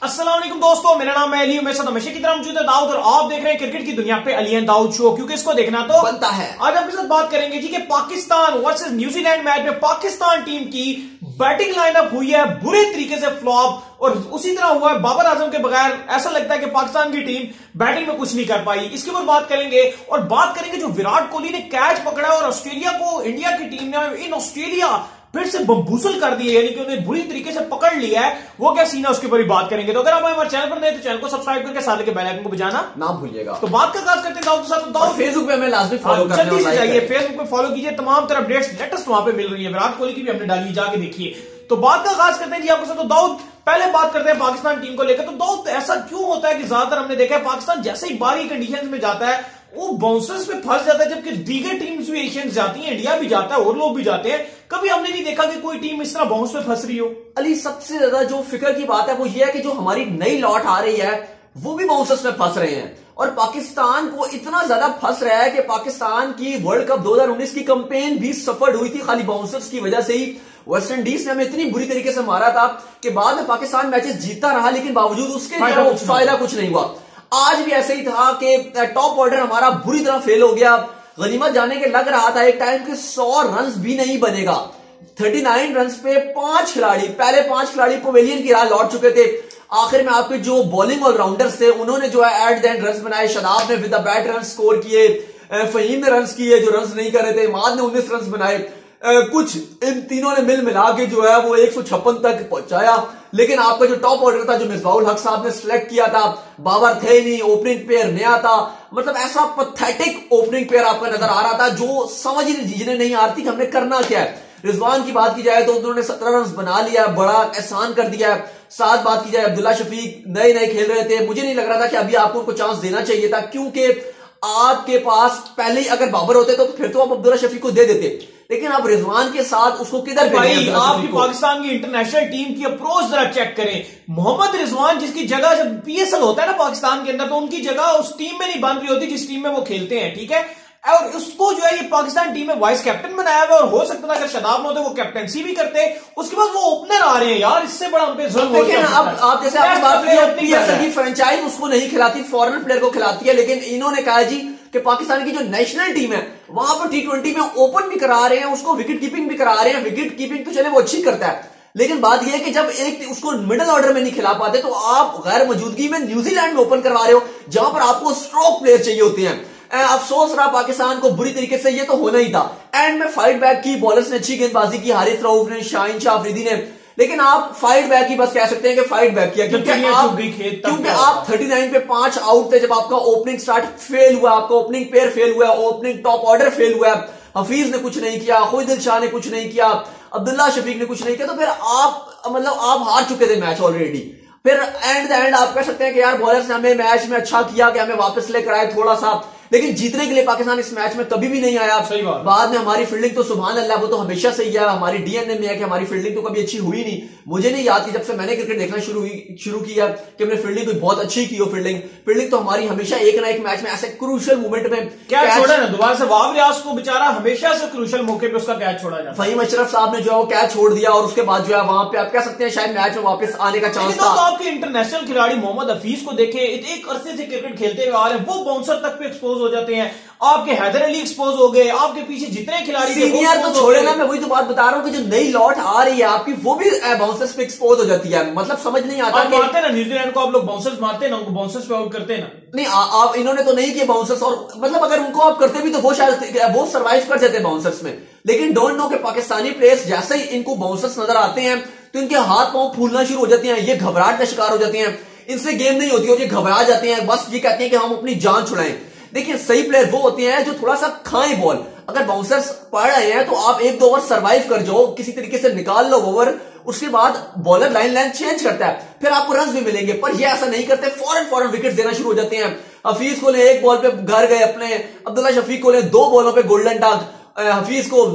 अस्सलाम वालेकुम दोस्तों, मेरा नाम है अली। मेरे साथ हमेशा की तरह मौजूद है दाऊद और आप देख रहे हैं क्रिकेट की दुनिया पे अली एंड दाऊद शो, क्योंकि इसको देखना तो बनता है। आज आपके साथ बात करेंगे जी कि पाकिस्तान वर्सेस न्यूजीलैंड मैच में पाकिस्तान टीम की बैटिंग लाइनअप हुई है बुरे तरीके से फ्लॉप और उसी तरह हुआ है बाबर आजम के बगैर। ऐसा लगता है कि पाकिस्तान की टीम बैटिंग में कुछ नहीं कर पाई। इसके ऊपर बात करेंगे और बात करेंगे जो विराट कोहली ने कैच पकड़ा और ऑस्ट्रेलिया को, इंडिया की टीम ने इन ऑस्ट्रेलिया फिर से बम्बूसल कर दिए, यानी कि उन्हें बुरी तरीके से पकड़ लिया है। वो क्या सीन है उसके ऊपर भी बात करेंगे। तो अगर आप हमारे चैनल पर नए तो चैनल को सब्सक्राइब करके साथ के बेल आइकन को बजाना ना भूलिएगा। तो बात का आगाज करते हैं दाऊद के साथ। दाऊद फेसबुक पे हमें लाजमी फॉलो करना, जल्दी से जाइए फेसबुक पे फॉलो कीजिए, तमाम तरह अपडेट्स लेटेस्ट वहां पे मिल रही है। विराट कोहली की भी हमने डाली, जाके देखिए। तो बात का आगाज करते हैं जी आपके साथ। तो दाऊद पहले बात करते हैं पाकिस्तान टीम को लेकर। तो दाऊद ऐसा क्यों होता है कि ज्यादातर हमने देखा है पाकिस्तान जैसे ही बाहरी कंडीशंस में जाता है वो बाउंसर्स पे फंस जाता है, जबकि दीगर टीम्स भी एशियंस जाती हैं, इंडिया भी जाता है और लोग भी जाते हैं। कभी हमने नहीं देखा कि कोई टीम इस तरह बाउंस पे फंस रही हो। अली, सबसे ज्यादा जो फिक्र की बात है वो ये है कि जो हमारी नई लॉट आ रही है वो भी बाउंसर्स में फंस रहे हैं और पाकिस्तान को इतना ज्यादा फंस रहा है कि पाकिस्तान की वर्ल्ड कप 2019 की कैंपेन भी सफल हुई थी खाली बाउंसर्स की वजह से ही। वेस्ट इंडीज ने हमें इतनी बुरी तरीके से मारा था कि बाद में पाकिस्तान मैचेस जीतता रहा, लेकिन बावजूद उसके फायदा कुछ नहीं हुआ। आज भी ऐसे ही था कि टॉप ऑर्डर हमारा बुरी तरह फेल हो गया। गनीमत जाने के लग रहा था एक टाइम के 100 रन भी नहीं बनेगा। 39 रन पे पहले पांच खिलाड़ी पवेलियन की राह लौट चुके थे। आखिर में आपके जो बॉलिंग ऑलराउंडर्स थे उन्होंने जो है एट द एंड रन बनाए। शदाब ने with the bat run score किए, फहीम ने रन किए जो रन नहीं कर रहे थे, इमाद ने 19 रन बनाए। कुछ इन तीनों ने मिला के जो है वो 156 तक पहुंचाया। लेकिन आपका जो टॉप ऑर्डर था, जो मिसबाउल हक साहब ने सिलेक्ट किया था, बाबर थे नहीं, ओपनिंग पेयर नया था, मतलब ऐसा पथेटिक ओपनिंग पेयर आपका नजर आ रहा था जो समझ ही जिन्हें नहीं आ रही थी कि हमने करना क्या है। रिजवान की बात की जाए तो उन्होंने 17 रन बना लिया, बड़ा एहसान कर दिया है। साथ बात की जाए अब्दुल्ला शफीक नए खेल रहे थे, मुझे नहीं लग रहा था कि अभी आपको उनको चांस देना चाहिए था, क्योंकि आपके पास पहले ही अगर बाबर होते तो फिर तो आप अब्दुल्ला शफीक को दे देते, लेकिन आप रिजवान के साथ उसको किधर भाई आपकी पाकिस्तान की इंटरनेशनल टीम की अप्रोच जरा चेक करें। मोहम्मद रिजवान जिसकी जगह जब पीएसएल होता है ना पाकिस्तान के अंदर, तो उनकी जगह उस टीम में नहीं बन रही होती जिस टीम में वो खेलते हैं, ठीक है। और उसको जो है ये पाकिस्तान टीम में वाइस कैप्टन बनाया हुआ, और हो सकता था अगर शदाब होते वो कैप्टनसी भी करते। उसके बाद वो ओपनर आ रहे हैं यार, इससे बड़ा हम पे जुल्म हो गया। अब आप जैसे आपने बात की पीएसएल की फ्रेंचाइज उसको नहीं खिलाती, फॉरेन प्लेयर को खिलाती है, लेकिन इन्होंने कहा जी कि पाकिस्तान की जो नेशनल टीम है वहां पर T20 में ओपन भी करा रहे हैं, उसको विकेट कीपिंग भी करा रहे हैं। विकेट कीपिंग तो चले वो अच्छी करता है, लेकिन बात यह है कि जब एक उसको मिडिल ऑर्डर में नहीं खिला पाते तो आप गैर मौजूदगी में न्यूजीलैंड में ओपन करवा रहे हो जहां पर आपको स्ट्रोक प्लेयर चाहिए होते हैं। अफसोस रहा पाकिस्तान को बुरी तरीके से, ये तो होना ही था। एंड में फाइट बैक की, बॉलर्स ने अच्छी गेंदबाजी की, हारिस रऊफ ने, शाहीन शाह अफरीदी ने, लेकिन आप फाइट बैक की बस कह सकते हैं कि फाइट बैक किया, क्योंकि आप 39 पे 5 आउट थे जब आपका ओपनिंग स्टार्ट फेल हुआ, आपका ओपनिंग पेयर फेल हुआ, ओपनिंग टॉप ऑर्डर फेल हुआ, हफीज ने कुछ नहीं किया, खुदिल शाह ने कुछ नहीं किया, अब्दुल्ला शफीक ने कुछ नहीं किया, तो फिर आप हार चुके थे मैच ऑलरेडी। फिर एंड आप कह सकते हैं कि यार बॉलर्स ने हमें मैच में अच्छा किया कि हमें वापस लेकर आए थोड़ा सा, लेकिन जीतने के लिए पाकिस्तान इस मैच में कभी भी नहीं आया। सही बात। बाद में हमारी फील्डिंग तो सुभान अल्लाह वो तो हमेशा से ही है, हमारी डीएनए में है कि हमारी फील्डिंग तो कभी अच्छी हुई नहीं। मुझे नहीं याद कि जब से मैंने क्रिकेट देखना शुरू किया कि हमने फील्डिंग कोई बहुत अच्छी की हो। फील्डिंग तो हमारी हमेशा एक ना एक मैच में ऐसे क्रूशियल मोमेंट में क्या छोड़ा ना, दोबारा से वाब रियाज को बेचारा हमेशा से क्रूशियल मौके पे उसका कैच छोड़ा जाता। फहीम अशरफ साहब ने जो है वो कैच छोड़ दिया और उसके बाद जो है वहां पे आप कह सकते हैं शायद मैच में वापस आने का चांस था। तो आपके इंटरनेशनल खिलाड़ी मोहम्मद हफीज को देखे, एक अरसे से क्रिकेट खेलते हुए आ रहे हैं, वो बाउंसर तक पे एक्सपोज हो जाते हैं। आपके हैदर अली एक्सपोज हो गए, आपके पीछे जितने खिलाड़ी सीनियर तो छोड़े ना, मैं वही तो बात बता रहा हूँ कि जो नई लॉट आ रही है आपकी वो भी बाउंसर्स पे एक्सपोज हो जाती है। मतलब समझ नहीं आता कि मारते ना न्यूजीलैंड को आप लोग बाउंसर्स मारते हैं ना, उनको बाउंसर्स पे आउट करते हैं ना। नहीं आप इन्होंने तो नहीं किए बाउंसर्स, और मतलब अगर उनको आप करते भी तो वो शायद वो सर्वाइव कर जाते बाउंसर्स में, लेकिन डोंट नो कि पाकिस्तानी प्लेयर्स जैसे ही इनको बाउंसर्स नजर आते हैं तो इनके हाथ पांव फूलना शुरू हो जाते हैं, ये घबराहट का शिकार हो जाते हैं, इनसे गेम नहीं होती और ये घबरा जाते हैं, बस ये कहते हैं कि हम अपनी जान छुड़ाएं। देखिए सही प्लेयर वो होते हैं जो थोड़ा सा खाएं बॉल। अगर बाउंसर्स पड़ रहे हैं तो आप 1-2 ओवर सर्वाइव कर जाओ, किसी तरीके से निकाल लो ओवर, उसके बाद बॉलर लाइन चेंज करता है, फिर आपको रन भी मिलेंगे। पर ये ऐसा नहीं करते, फौरन विकेट देना शुरू हो जाते हैं। हफीज को ले 1 बॉल पे घर गए अपने, अब्दुल्ला शफीक को ले 2 बॉलों पे गोल्डन डक, हफीज को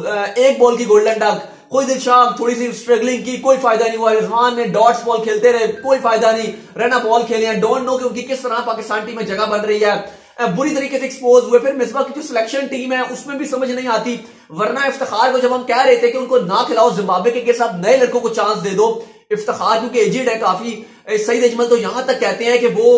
1 बॉल की गोल्डन डक, खुदिल शाह थोड़ी सी स्ट्रगलिंग की, कोई फायदा नहीं हुआ। रिजवान ने डॉट्स बॉल खेलते रहे, कोई फायदा नहीं। रन बॉल खेले हैं, डोंट नो कि उनकी किस तरह पाकिस्तान टीम में जगह बन रही है। बुरी तरीके से एक्सपोज हुए। फिर मिसबा की जो सिलेक्शन टीम है उसमें भी समझ नहीं आती, वरना इफ्तिखार को जब हम कह रहे थे कि उनको ना खिलाओ जिम्बाब्वे के साथ नए लड़कों को चांस दे दो, इफ्तिखार क्योंकि एजेड है काफी, सईद अजमल तो यहां तक कहते हैं कि वो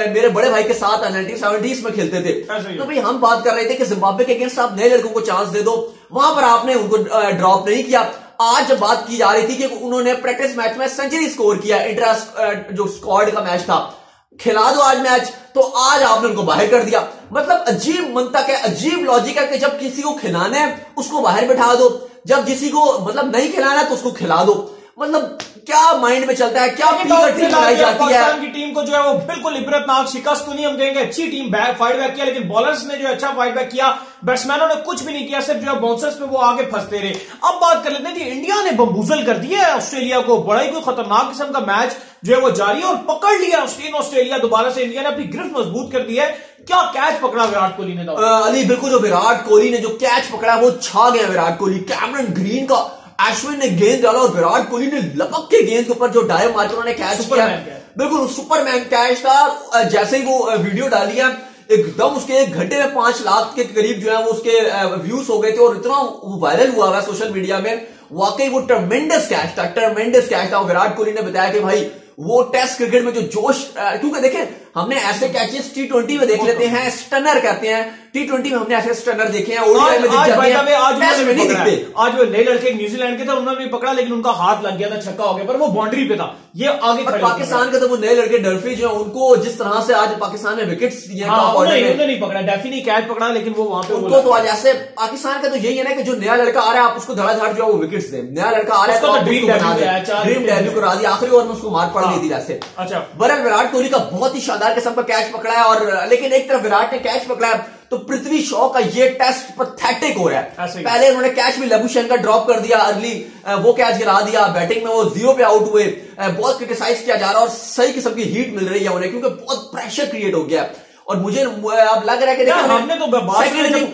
मेरे बड़े भाई के साथ 1970s में खेलते थे। तो भाई हम बात कर रहे थे कि जिम्बाब्वे के अगेंस्ट आप नए लड़कों को चांस दे दो, वहां पर आपने उनको ड्रॉप नहीं किया। आज जब बात की जा रही थी कि उन्होंने प्रैक्टिस मैच में सेंचुरी स्कोर किया, इंटर जो स्क्वाड का मैच था, खिला दो आज मैच, तो आज आपने उनको बाहर कर दिया। मतलब अजीब मंतक है, अजीब लॉजिक है कि जब किसी को खिलाना है उसको बाहर बैठा दो, जब किसी को मतलब नहीं खिलाना है तो उसको खिला दो। मतलब क्या माइंड में चलता है, क्या बनाई जाती है। पाकिस्तान की टीम को जो है वो बिल्कुल इबरतनाक शिकस्त तो नहीं हम कहेंगे, अच्छी टीम फाइट बैक किया, लेकिन बॉलर्स ने जो अच्छा फाइट बैक किया, बैट्समैनों ने कुछ भी नहीं किया, सिर्फ जो है बाउंसर्स पे वो आगे फंसते रहे। अब बात कर लेते हैं कि इंडिया ने बम्बूजल कर दिया है ऑस्ट्रेलिया को, बड़ा ही कोई खतरनाक किस्म का मैच जो है वो जारी है और पकड़ लिया ऑस्ट्रेलिया दोबारा से। इंडिया ने अपनी गिरफ्त मजबूत कर दी है। क्या कैच पकड़ा विराट कोहली ने? अली बिल्कुल, जो विराट कोहली ने जो कैच पकड़ा वो छा गया विराट कोहली। कैमरन ग्रीन का अश्विन ने गेंद डाला और विराट कोहली ने लपक के गेंद के ऊपर जो डाइव मार के उन्होंने कैच किया, बिल्कुल सुपरमैन कैच था। जैसे ही वो वीडियो डाली है एकदम उसके 1 घंटे में 5 लाख के करीब जो है वो उसके व्यूज हो गए थे और इतना वायरल हुआ है सोशल मीडिया में। वाकई वो ट्रमेंडस कैच था, ट्रमेंडस कैच था। विराट कोहली ने बताया कि भाई वो टेस्ट क्रिकेट में जो जोश, क्योंकि देखें हमने ऐसे कैचेस T20 में देख लेते हैं, स्टनर कहते हैं, T20 में हमने ऐसे स्टनर देखे हैं, ओडीआई में नहीं दिखते। आज वो नए लड़के न्यूजीलैंड के थे, उन्होंने भी पकड़ा लेकिन उनका हाथ लग गया था, छक्का हो गया, पर वो बाउंड्री पे था। ये आगे पाकिस्तान के तो वो नए लड़के डर्फी जो है उनको जिस तरह से आज पाकिस्तान ने विकेट्स दिए, उन्होंने नहीं पकड़ा, डर्फी नहीं कैच पकड़ा, लेकिन वो वहां पे उनको तो आज ऐसे पाकिस्तान का तो यही है ना कि जो नया लड़का आ रहा है आप उसको धड़ाधड़ जो है वो विकेट्स दे। नया लड़का आ रहा है तो ड्रीम डेब्यू करा दिया, आखिरी ओवर में उसको मार पड़ गई थी जैसे। अच्छा, बरल विराट कोहली का बहुत ही शानदार किस्म का कैच पकड़ा है, और लेकिन एक तरफ विराट ने कैच पकड़ा है तो पृथ्वी शॉ का ये टेस्ट पैथेटिक हो रहा है। पहले उन्होंने कैच भी लबुशेन का ड्रॉप कर दिया अर्ली, वो कैच गिरा दिया, बैटिंग में वो 0 पे आउट हुए, बहुत क्रिटिसाइज किया जा रहा है और सही किस्म की हीट मिल रही है उन्हें क्योंकि बहुत प्रेशर क्रिएट हो गया। और मुझे अब लग रहा है कि हमने तो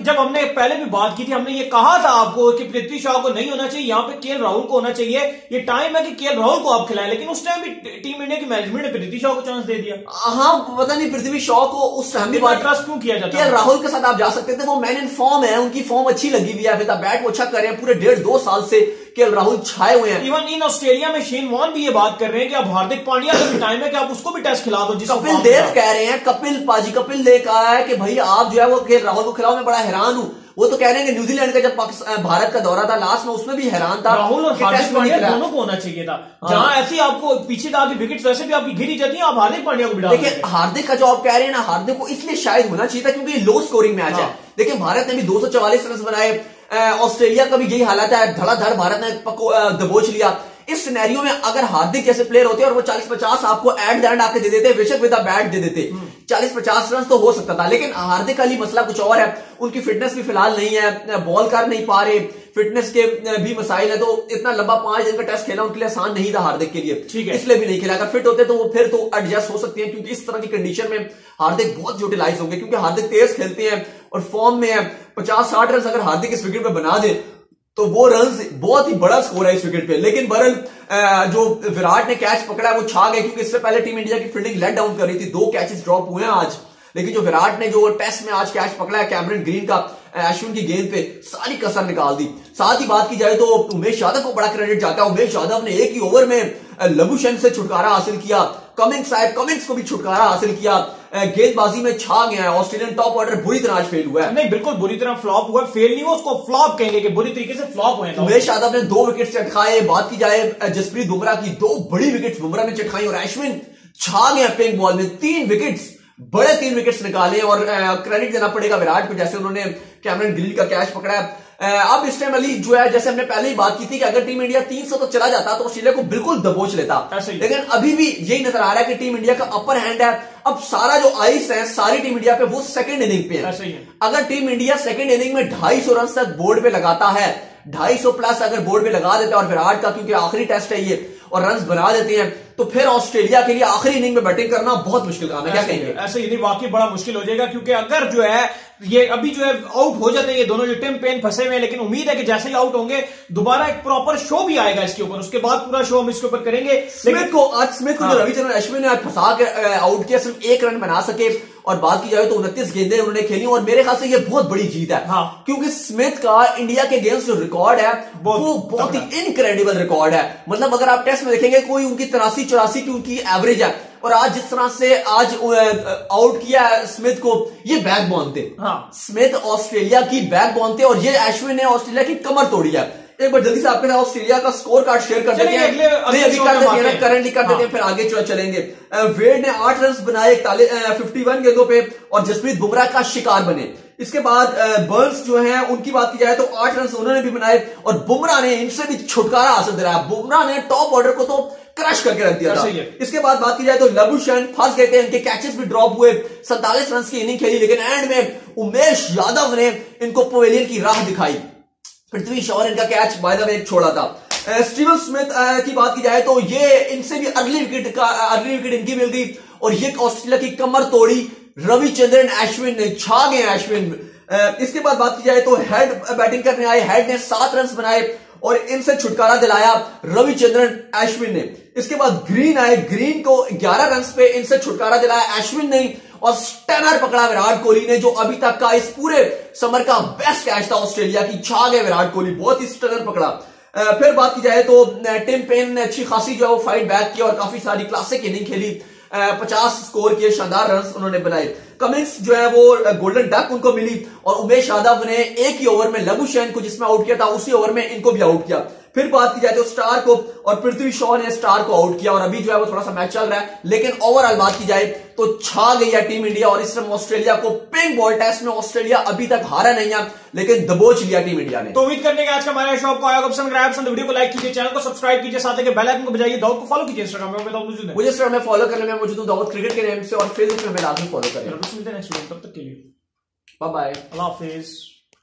जब हमने पहले भी बात की थी, हमने ये कहा था आपको कि पृथ्वी शॉ को नहीं होना चाहिए, यहाँ पे केएल राहुल को होना चाहिए। ये टाइम है कि केएल राहुल को आप खिलाएं, लेकिन उस टाइम भी टीम इंडिया की मैनेजमेंट ने पृथ्वी शॉ को चांस दे दिया। हाँ, पता नहीं पृथ्वी शॉ को उस टाइम भी ट्रस्ट क्यों किया जाता है। केएल राहुल के साथ आप जा सकते थे, वो मैन इन फॉर्म है, उनकी फॉर्म अच्छी लगी हुई है, बैट वो अच्छा कर रहे हैं, पूरे 1.5-2 साल से केएल राहुल छाए हुए हैं। इवन इन ऑस्ट्रेलिया में शेन वॉर्न भी ये बात कर रहे हैं कि अब हार्दिक पांड्या का भी टाइम है कि आप उसको भी टेस्ट खिला दो। कपिल देव कह रहे हैं, कपिल देव कहा है कि भाई आप जो है वो केएल राहुल को खिलाओ। मैं बड़ा हैरान हूं, वो तो कह रहे हैं कि न्यूजीलैंड का जब भारत का दौरा था लास्ट में उसमें भी हैरान था। राहुल और हार्दिक पांड्या दोनों को होना चाहिए था। जहां ऐसी आपको पीछे आगे विकेट वैसे भी आपकी गिरी जाती है, आप हार्दिक पांड्या को भी डाल। देखिए हार्दिक का जो आप कह रहे हैं ना, हार्दिक को इसलिए शायद होना चाहिए था क्योंकि लो स्कोरिंग मैच है। देखिए भारत ने भी 244 रन बनाए, ऑस्ट्रेलिया का भी यही हालत है, धड़ाधड़ भारत ने दबोच लिया। इस सिनेरियो में अगर हार्दिक जैसे प्लेयर होते और वो 40-50 आपको एट द एंड आके दे देते, बेशक विद बैट दे देते, 40-50 रन तो हो सकता था। लेकिन हार्दिक का मसला कुछ और है, उनकी फिटनेस भी फिलहाल नहीं है, बॉल कर नहीं पा रहे, फिटनेस के भी मसाइल है, तो इतना लंबा 5 दिन का टेस्ट खेलना उनके लिए आसान नहीं था हार्दिक के लिए, इसलिए भी नहीं खेला। अगर फिट होते तो वो फिर तो एडजस्ट हो सकते हैं, क्योंकि इस तरह की कंडीशन में हार्दिक बहुत यूटिलाइज होंगे, क्योंकि हार्दिक तेज खेलते हैं और फॉर्म में है। 50-60 रन अगर हार्दिक इस विकेट पे बना दे तो वो रन बहुत ही बड़ा स्कोर है इस विकेट पे। लेकिन बहरहाल जो विराट ने कैच पकड़ा है वो छा गए, क्योंकि इससे पहले टीम इंडिया की फील्डिंग लेट डाउन कर रही थी, 2 कैचेस ड्रॉप हुए हैं आज। लेकिन जो विराट ने जो टेस्ट में आज कैच पकड़ा है कैमरन ग्रीन का, अश्विन की गेंद पे सारी कसर निकाल दी। साथ ही बात की जाए तो उमेश यादव को बड़ा क्रेडिट जाता है। उमेश यादव ने एक ही ओवर में लबुशेन से छुटकारा हासिल किया, कमिंग्स को भी छुटकारा हासिल किया, गेंदबाजी में छा गया है। ऑस्ट्रेलियन टॉप ऑर्डर बुरी तरह फेल हुआ है। नहीं, बिल्कुल बुरी तरह फ्लॉप हुआ, फेल नहीं हुआ, उसको फ्लॉप कहेंगे कि बुरी तरीके से फ्लॉप हुए। उमेश यादव ने 2 विकेट चटकाए। बात की जाए जसप्रीत बुमराह की, 2 बड़ी विकेट बुमराह ने चटकाई और अश्विन छा गया पिंक बॉल में, 3 विकेट्स, बड़े 3 विकेट्स निकाले। और क्रेडिट देना पड़ेगा विराट को, जैसे उन्होंने कैमरन ग्रीन का कैच पकड़ा है। अब इस टाइम अली जो है, जैसे हमने पहले ही बात की थी कि अगर टीम इंडिया 300 तक चला जाता तो ऑस्ट्रेलिया को बिल्कुल दबोच लेता, लेकिन अभी भी यही नजर आ रहा है कि टीम इंडिया का अपर हैंड है। अब सारा जो आइस है सारी टीम इंडिया पे वो सेकंड इनिंग पे है। अगर टीम इंडिया सेकंड इनिंग में 250 रन तक बोर्ड पे लगाता है, 250 प्लस अगर बोर्ड पे लगा देता है और विराट का क्योंकि आखिरी टेस्ट है ये और रन बना देते हैं, तो फिर ऑस्ट्रेलिया के लिए आखिरी इनिंग में बैटिंग करना बहुत मुश्किल काम है। क्या कहेंगे? ऐसे नहीं, वाकई बड़ा मुश्किल हो जाएगा, क्योंकि अगर जो है ये अभी जो है आउट हो जाते हैं ये दोनों, जो टिम पेन फंसे हुए हैं, लेकिन उम्मीद है कि जैसे ही आउट होंगे दोबारा एक प्रॉपर शो भी आएगा इसके ऊपर, उसके बाद पूरा शो हम इसके ऊपर करेंगे। स्मिथ को जो रविचंद्रन अश्विन ने आज फंसा के आउट किया, सिर्फ 1 रन बना सके, और बात की जाए तो 29 गेंदें उन्होंने खेली, और मेरे ख्याल से ये बहुत बड़ी जीत है। हाँ। क्योंकि स्मिथ का इंडिया के अगेंस्ट जो रिकॉर्ड है वो बहुत ही इनक्रेडिबल रिकॉर्ड है। मतलब अगर आप टेस्ट में देखेंगे कोई उनकी 83-84 की उनकी एवरेज है, और आज जिस तरह से आज आउट किया है स्मिथ को, ये बैकबोन थे। हाँ। स्मिथ ऑस्ट्रेलिया की बैकबोन थे, और ये अश्विन ने ऑस्ट्रेलिया की कमर तोड़ी है। एक बार जल्दी से आपके साथ ऑस्ट्रेलिया का स्कोर कार्ड शेयर कर देते हैं, करंटली कर देते हैं, फिर आगे चलेंगे। वेड ने 8 रन बनाए 51 गेंदों पे, और जसप्रीत बुमराह का शिकार बने। इसके बाद बर्न्स जो हैं उनकी बात की जाए तो 8 रन उन्होंने भी बनाए, और बुमराह ने इनसे भी छुटकारा हासिल दिलाया। बुमराह ने टॉप ऑर्डर को तो क्रश करके रख दिया था। इसके बाद बात की जाए तो लबुशेन फंस गए थे, इनके कैचेस भी ड्रॉप हुए, 47 रन की इनिंग खेली, लेकिन एंड में उमेश यादव ने इनको पवेलियन की राह दिखाई। पृथ्वी शॉ ने इनका कैच बाय द वे छोड़ा था। स्टीवन स्मिथ की बात की जाए तो ये इनसे भी अर्ली विकेट इनकी मिल गई, और ये ऑस्ट्रेलिया की कमर तोड़ी। रविचंद्रन अश्विन ने छा गए अश्विन। इसके बाद बात की जाए तो हेड बैटिंग करने आए, हेड ने 7 रन बनाए और इनसे छुटकारा दिलाया रविचंद्रन अश्विन ने। इसके बाद ग्रीन आए, ग्रीन को 11 रन पे इनसे छुटकारा दिलाया अश्विन ने, और स्टनर पकड़ा विराट कोहली ने, जो अभी तक का इस पूरे समर का बेस्ट कैच था ऑस्ट्रेलिया की। छा गए विराट कोहली, बहुत ही स्टनर पकड़ा। फिर बात की जाए तो टिम पेन ने अच्छी खासी जो है वो फाइट बैक किया और काफी सारी क्लासिक इनिंग खेली, 50 स्कोर किए, शानदार रन उन्होंने बनाए। कमिंस जो है वो गोल्डन डक उनको मिली, और उमेश यादव ने एक ही ओवर में लबुशेन को जिसमें आउट किया था उसी ओवर में इनको भी आउट किया। फिर बात की जाए तो स्टार को और पृथ्वी शॉ ने स्टार को आउट किया, और अभी जो है वो थोड़ा सा मैच चल रहा है, लेकिन ओवरऑल बात की जाए तो छा गई है टीम इंडिया। और इस समय ऑस्ट्रेलिया को पिंक बॉल टेस्ट में ऑस्ट्रेलिया अभी तक हारा नहीं है, लेकिन दबोच लिया टीम इंडिया ने। तो उम्मीद करने के आज का हमारा शो आपको आया होगा पसंद। वीडियो को लाइक कीजिए, चैनल को सब्सक्राइब कीजिए, साथ ही बेल आइकन को बजाइए। दाऊद को फॉलो कीजिए इंस्टाग्राम में, मुझे इंस्टाग्राम में फॉलो करने में मौजूद हूं दाऊद क्रिकेट के नेम से, और फेसबुक में लाजमी फॉलो करें। तब तक के लिए बाय बाय, अल्लाह हाफिज।